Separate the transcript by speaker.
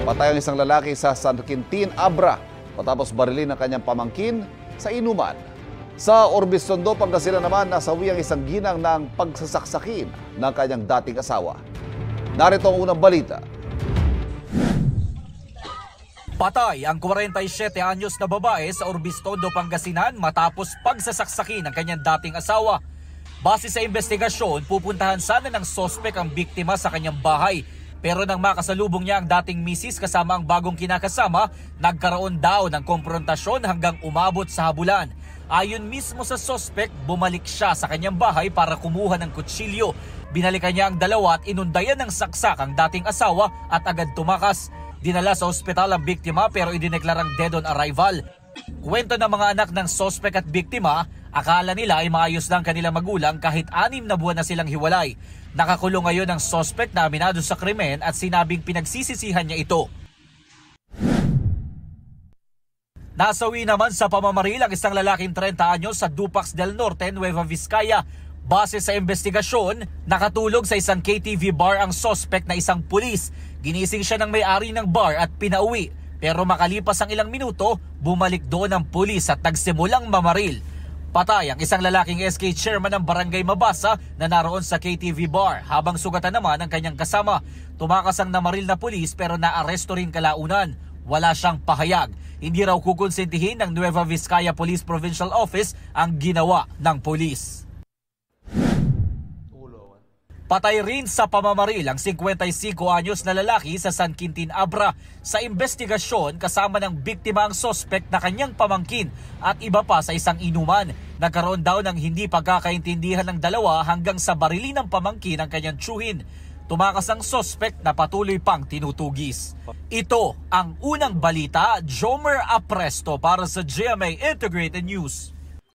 Speaker 1: Patay ang isang lalaki sa San Quintin, Abra matapos barilin ang kanyang pamangkin sa inuman. Sa Orbis, Tondo, Pangasinan naman, nasawi ang isang ginang ng pagsasaksakin ng kanyang dating asawa. Narito ang unang balita.
Speaker 2: Patay ang 47 anyos na babae sa Orbis, Tondo, Pangasinan matapos pagsasaksakin ng kanyang dating asawa. Base sa investigasyon, pupuntahan sana ng sospek ang biktima sa kanyang bahay. Pero nang makasalubong niya ang dating misis kasama ang bagong kinakasama, nagkaroon daw ng komprontasyon hanggang umabot sa habulan. Ayon mismo sa sospek, bumalik siya sa kanyang bahay para kumuha ng kutsilyo. Binalikan niya ang dalawa at inundayan ng saksak ang dating asawa at agad tumakas. Dinala sa ospital ang biktima pero idineklarang dead on arrival. Kwento ng mga anak ng sospek at biktima, akala nila ay maayos lang kanilang magulang kahit 6 na buwan na silang hiwalay. Nakakulong ngayon ang sospek na aminado sa krimen at sinabing pinagsisisihan niya ito. Nasawi naman sa pamamaril ang isang lalaking 30 anyos sa Dupax del Norte, Nueva Vizcaya. Base sa investigasyon, nakatulog sa isang KTV bar ang sospek na isang pulis. Ginising siya ng may-ari ng bar at pinauwi. Pero makalipas ang ilang minuto, bumalik doon ang pulis at nagsimulang mamaril. Patay ang isang lalaking SK chairman ng Barangay Mabasa na naroon sa KTV bar, habang sugatan naman ang kanyang kasama. Tumakas ang namaril na pulis pero naaresto rin kalaunan. Wala siyang pahayag. Hindi raw kukonsentihin ng Nueva Vizcaya Police Provincial Office ang ginawa ng pulis. Patay rin sa pamamaril ang 55 anyos na lalaki sa San Quintin, Abra. Sa investigasyon, kasama ng biktima ang sospek na kanyang pamangkin at iba pa sa isang inuman. Nagkaroon daw ng hindi pagkakaintindihan ng dalawa hanggang sa barilin ng pamangkin ang kanyang tiyuhin. Tumakas ang sospek na patuloy pang tinutugis. Ito ang unang balita. Jomer Apresto para sa GMA Integrated News.